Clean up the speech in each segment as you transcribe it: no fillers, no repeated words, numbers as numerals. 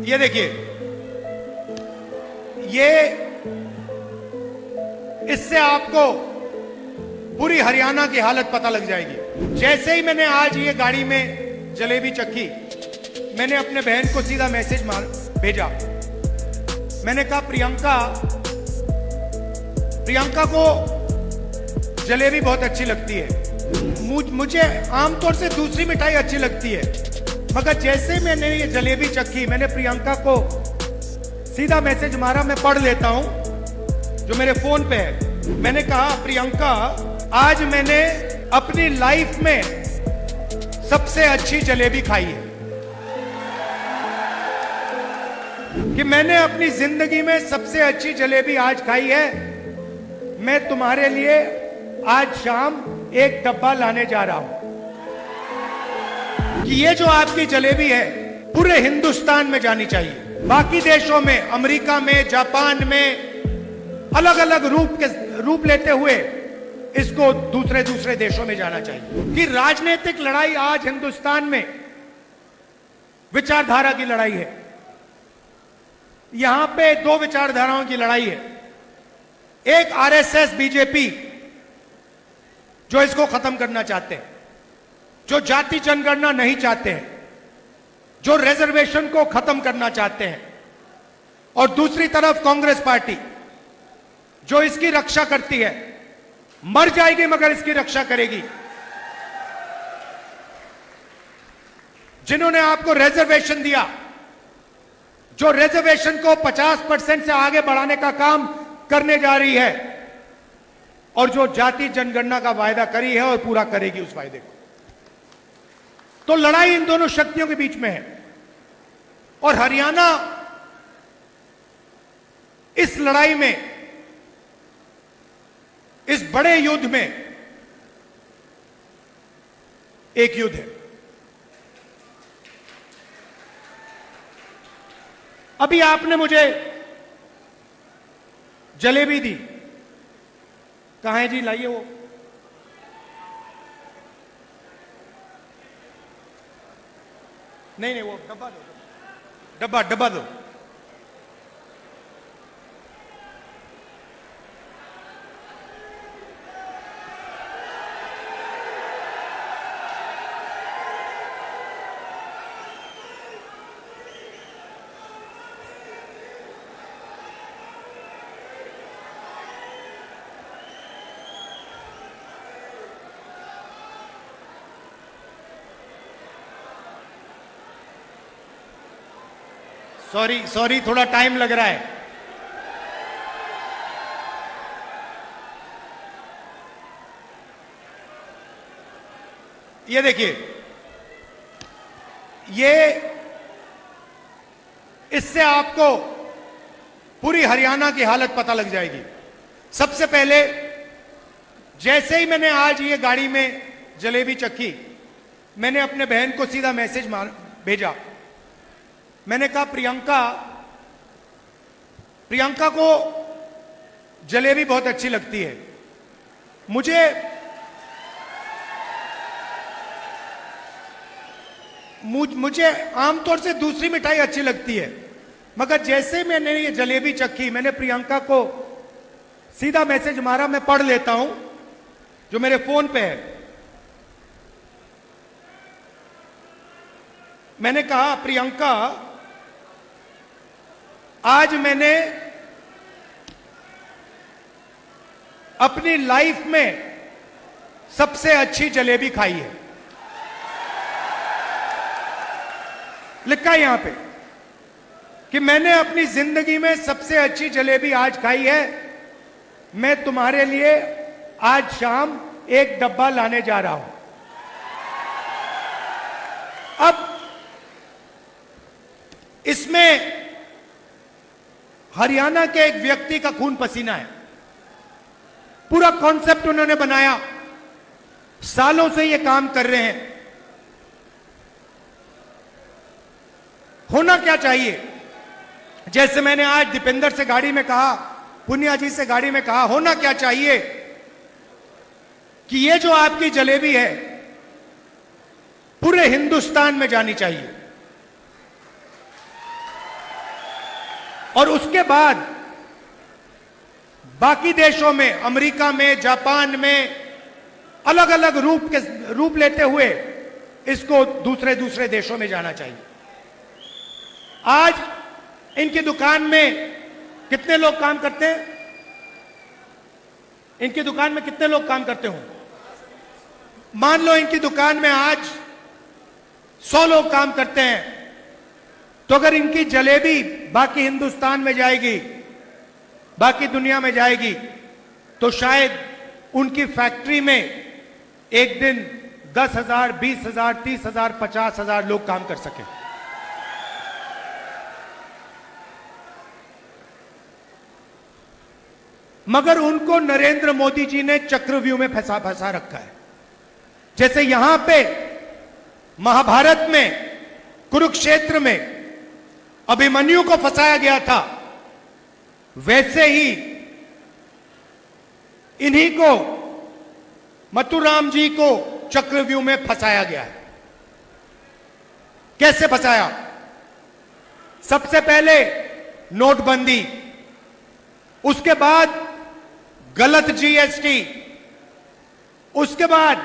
ये देखिए, ये इससे आपको पूरी हरियाणा की हालत पता लग जाएगी। जैसे ही मैंने आज ये गाड़ी में जलेबी चखी, मैंने अपने बहन को सीधा मैसेज भेजा। मैंने कहा प्रियंका को जलेबी बहुत अच्छी लगती है। मुझे आमतौर से दूसरी मिठाई अच्छी लगती है, मगर जैसे मैंने ये जलेबी चखी, मैंने प्रियंका को सीधा मैसेज मारा। मैं पढ़ लेता हूं जो मेरे फोन पे है। मैंने कहा, प्रियंका, आज मैंने अपनी लाइफ में सबसे अच्छी जलेबी खाई है। कि मैंने अपनी जिंदगी में सबसे अच्छी जलेबी आज खाई है। मैं तुम्हारे लिए आज शाम एक डब्बा लाने जा रहा हूं। कि ये जो आपकी जलेबी है पूरे हिंदुस्तान में जानी चाहिए। बाकी देशों में, अमेरिका में, जापान में अलग अलग रूप लेते हुए इसको दूसरे देशों में जाना चाहिए। कि राजनीतिक लड़ाई आज हिंदुस्तान में विचारधारा की लड़ाई है। यहां पे दो विचारधाराओं की लड़ाई है। एक आरएसएस, बीजेपी, जो इसको खत्म करना चाहते हैं, जो जाति जनगणना नहीं चाहते हैं, जो रिजर्वेशन को खत्म करना चाहते हैं, और दूसरी तरफ कांग्रेस पार्टी जो इसकी रक्षा करती है। मर जाएगी मगर इसकी रक्षा करेगी। जिन्होंने आपको रिजर्वेशन दिया, जो रिजर्वेशन को 50% से आगे बढ़ाने का काम करने जा रही है, और जो जाति जनगणना का वायदा करी है और पूरा करेगी उस वायदे को। तो लड़ाई इन दोनों शक्तियों के बीच में है। और हरियाणा इस लड़ाई में, इस बड़े युद्ध में एक युद्ध है। अभी आपने मुझे जलेबी दी, कहां है जी, लाइए वो। नहीं, वो डब्बा दो, डब्बा दो। सॉरी, थोड़ा टाइम लग रहा है। ये देखिए, ये इससे आपको पूरी हरियाणा की हालत पता लग जाएगी। सबसे पहले, जैसे ही मैंने आज ये गाड़ी में जलेबी चखी, मैंने अपने बहन को सीधा मैसेज भेजा। मैंने कहा, प्रियंका को जलेबी बहुत अच्छी लगती है। मुझे आमतौर से दूसरी मिठाई अच्छी लगती है, मगर जैसे मैंने ये जलेबी चखी, मैंने प्रियंका को सीधा मैसेज मारा। मैं पढ़ लेता हूं जो मेरे फोन पे है। मैंने कहा, प्रियंका, आज मैंने अपनी लाइफ में सबसे अच्छी जलेबी खाई है। लिखा है यहां पे कि मैंने अपनी जिंदगी में सबसे अच्छी जलेबी आज खाई है। मैं तुम्हारे लिए आज शाम एक डब्बा लाने जा रहा हूं। अब इसमें हरियाणा के एक व्यक्ति का खून पसीना है। पूरा कॉन्सेप्ट उन्होंने बनाया, सालों से ये काम कर रहे हैं। होना क्या चाहिए, जैसे मैंने आज दीपेंद्र से गाड़ी में कहा, पुनिया जी से गाड़ी में कहा, होना क्या चाहिए कि ये जो आपकी जलेबी है पूरे हिंदुस्तान में जानी चाहिए। और उसके बाद बाकी देशों में, अमेरिका में, जापान में अलग अलग रूप लेते हुए इसको दूसरे दूसरे देशों में जाना चाहिए। आज इनकी दुकान में कितने लोग काम करते हैं? इनकी दुकान में कितने लोग काम करते हों? मान लो इनकी दुकान में आज 100 लोग काम करते हैं, तो अगर इनकी जलेबी बाकी हिंदुस्तान में जाएगी, बाकी दुनिया में जाएगी, तो शायद उनकी फैक्ट्री में एक दिन 10,000, 20,000, 30,000, 50,000 लोग काम कर सके। मगर उनको नरेंद्र मोदी जी ने चक्रव्यूह में फंसा रखा है। जैसे यहां पे महाभारत में, कुरुक्षेत्र में अभिमन्यु को फंसाया गया था, वैसे ही इन्हीं को, मथुराम जी को चक्रव्यूह में फंसाया गया है। कैसे फंसाया? सबसे पहले नोटबंदी, उसके बाद गलत जीएसटी, उसके बाद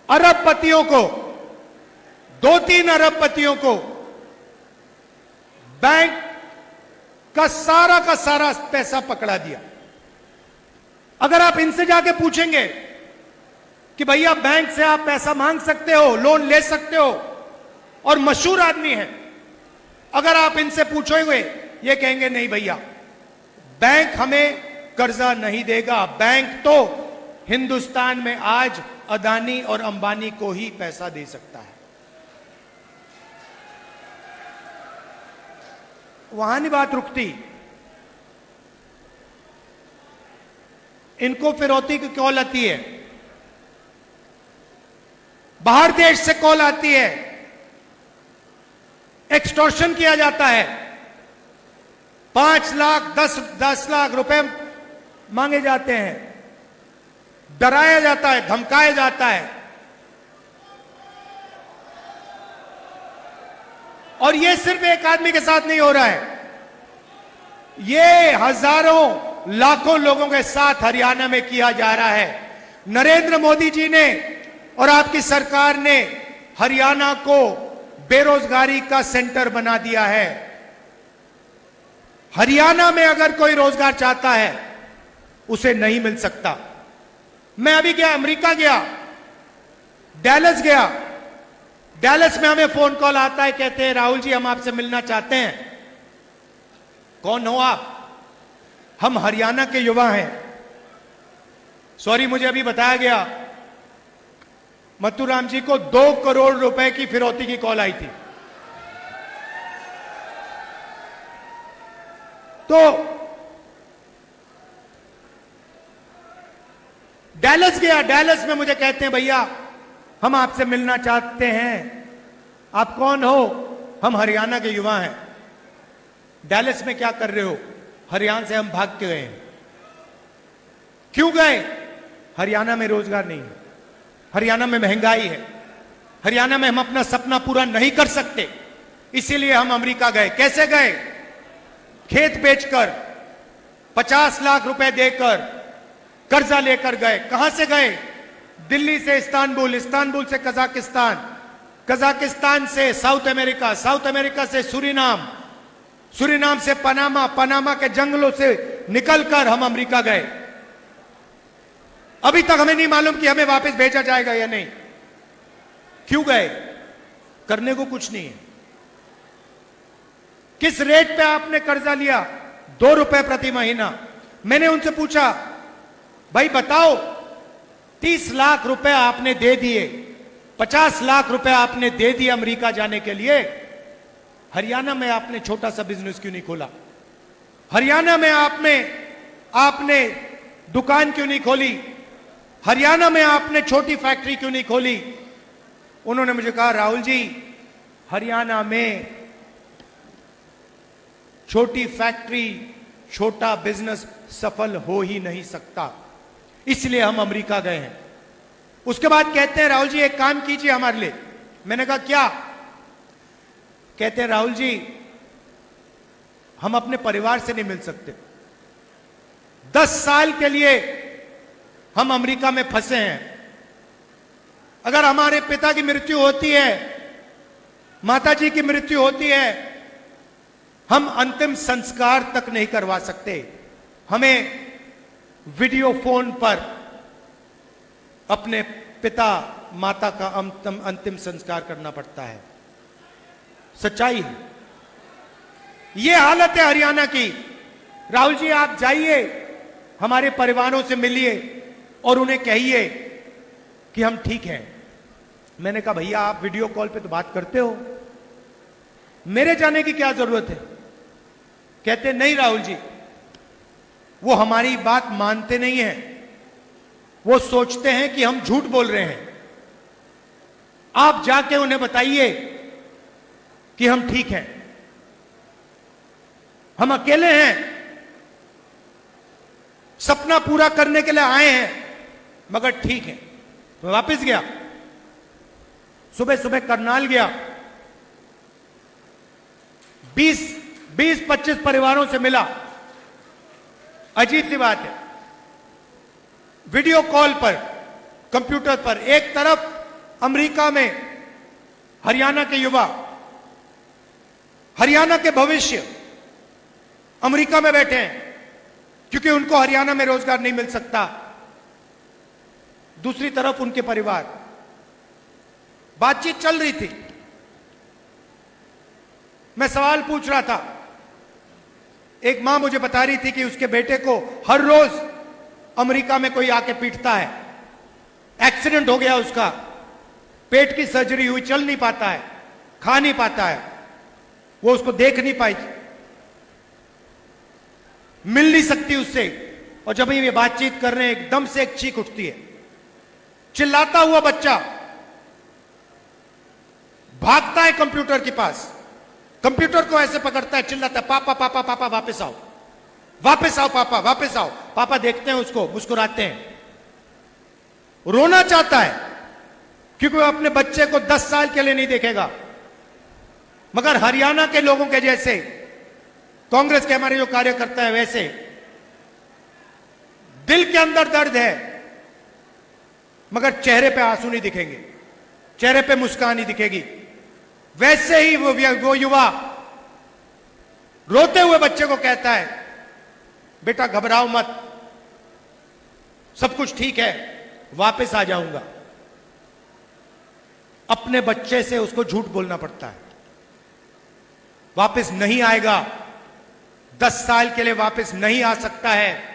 अरबपतियों को, 2-3 अरबपतियों को बैंक का सारा पैसा पकड़ा दिया। अगर आप इनसे जाके पूछेंगे कि भैया बैंक से आप पैसा मांग सकते हो, लोन ले सकते हो, और मशहूर आदमी है, अगर आप इनसे पूछोगे ये कहेंगे नहीं भैया, बैंक हमें कर्जा नहीं देगा। बैंक तो हिंदुस्तान में आज अदानी और अंबानी को ही पैसा दे सकता है। वहां नहीं बात रुकती। इनको फिरौती की कॉल आती है, बाहर देश से कॉल आती है, एक्सटॉर्शन किया जाता है, 5 लाख 10 लाख रुपए मांगे जाते हैं, डराया जाता है, धमकाया जाता है। और यह सिर्फ एक आदमी के साथ नहीं हो रहा है, यह हजारों लाखों लोगों के साथ हरियाणा में किया जा रहा है। नरेंद्र मोदी जी ने और आपकी सरकार ने हरियाणा को बेरोजगारी का सेंटर बना दिया है। हरियाणा में अगर कोई रोजगार चाहता है उसे नहीं मिल सकता। मैं अभी गया, अमेरिका गया, डैलस गया, डैलस में हमें फोन कॉल आता है, कहते हैं राहुल जी हम आपसे मिलना चाहते हैं। कौन हो आप? हम हरियाणा के युवा हैं। सॉरी, मुझे अभी बताया गया मथुराम जी को 2 करोड़ रुपए की फिरौती की कॉल आई थी। तो डैलस गया, डैलस में मुझे कहते हैं भैया हम आपसे मिलना चाहते हैं। आप कौन हो? हम हरियाणा के युवा हैं। डैलस में क्या कर रहे हो? हरियाणा से हम भाग के गए हैं। क्यों गए? हरियाणा में रोजगार नहीं है, हरियाणा में महंगाई है, हरियाणा में हम अपना सपना पूरा नहीं कर सकते, इसीलिए हम अमेरिका गए। कैसे गए? खेत बेचकर, 50 लाख रुपए देकर, कर्जा लेकर गए। कहां से गए? दिल्ली से इस्तांबुल, इस्तांबुल से कजाकिस्तान, कजाकिस्तान से साउथ अमेरिका, साउथ अमेरिका से सूरीनाम, सूरीनाम से पनामा, पनामा के जंगलों से निकलकर हम अमेरिका गए। अभी तक हमें नहीं मालूम कि हमें वापस भेजा जाएगा या नहीं। क्यों गए? करने को कुछ नहीं है। किस रेट पे आपने कर्जा लिया? 2 रुपए प्रति महीना। मैंने उनसे पूछा भाई बताओ, 30 लाख रुपए आपने दे दिए, 50 लाख रुपए आपने दे दिए अमेरिका जाने के लिए, हरियाणा में आपने छोटा सा बिजनेस क्यों नहीं खोला? हरियाणा में आपने दुकान क्यों नहीं खोली? हरियाणा में आपने छोटी फैक्ट्री क्यों नहीं खोली? उन्होंने मुझे कहा राहुल जी, हरियाणा में छोटी फैक्ट्री, छोटा बिजनेस सफल हो ही नहीं सकता, इसलिए हम अमेरिका गए हैं। उसके बाद कहते हैं राहुल जी एक काम कीजिए हमारे लिए। मैंने कहा क्या? कहते हैं राहुल जी हम अपने परिवार से नहीं मिल सकते। 10 साल के लिए हम अमेरिका में फंसे हैं। अगर हमारे पिता की मृत्यु होती है, माता जी की मृत्यु होती है, हम अंतिम संस्कार तक नहीं करवा सकते। हमें वीडियो फोन पर अपने पिता माता का अंतिम संस्कार करना पड़ता है। सच्चाई है। यह हालत है हरियाणा की। राहुल जी, आप जाइए, हमारे परिवारों से मिलिए और उन्हें कहिए कि हम ठीक हैं। मैंने कहा, भैया आप वीडियो कॉल पे तो बात करते हो, मेरे जाने की क्या जरूरत है? कहते नहीं राहुल जी, वो हमारी बात मानते नहीं हैं, वो सोचते हैं कि हम झूठ बोल रहे हैं। आप जाके उन्हें बताइए कि हम ठीक हैं, हम अकेले हैं, सपना पूरा करने के लिए आए हैं, मगर ठीक है। मैं वापस गया, सुबह सुबह करनाल गया, 20-25 परिवारों से मिला। अजीब सी बात है, वीडियो कॉल पर, कंप्यूटर पर, एक तरफ अमेरिका में हरियाणा के युवा, हरियाणा के भविष्य अमेरिका में बैठे हैं क्योंकि उनको हरियाणा में रोजगार नहीं मिल सकता। दूसरी तरफ उनके परिवार। बातचीत चल रही थी, मैं सवाल पूछ रहा था। एक मां मुझे बता रही थी कि उसके बेटे को हर रोज अमेरिका में कोई आके पीटता है, एक्सीडेंट हो गया उसका, पेट की सर्जरी हुई, चल नहीं पाता है, खा नहीं पाता है, वो उसको देख नहीं पाई, मिल नहीं सकती उससे। और जब ये बातचीत कर रहे हैं, एकदम से एक चीख उठती है, चिल्लाता हुआ बच्चा भागता है कंप्यूटर के पास, कंप्यूटर को ऐसे पकड़ता है, चिल्लाता है, पापा पापा पापा वापस आओ, वापस आओ पापा, वापस आओ। पापा देखते हैं उसको, मुस्कुराते हैं। रोना चाहता है क्योंकि वो अपने बच्चे को 10 साल के लिए नहीं देखेगा। मगर हरियाणा के लोगों के जैसे, कांग्रेस के हमारे जो कार्यकर्ता है वैसे, दिल के अंदर दर्द है मगर चेहरे पे आंसू नहीं दिखेंगे, चेहरे पे मुस्कान नहीं दिखेगी। वैसे ही वो युवा रोते हुए बच्चे को कहता है, बेटा घबराओ मत, सब कुछ ठीक है, वापस आ जाऊंगा। अपने बच्चे से उसको झूठ बोलना पड़ता है, वापस नहीं आएगा, 10 साल के लिए वापस नहीं आ सकता है।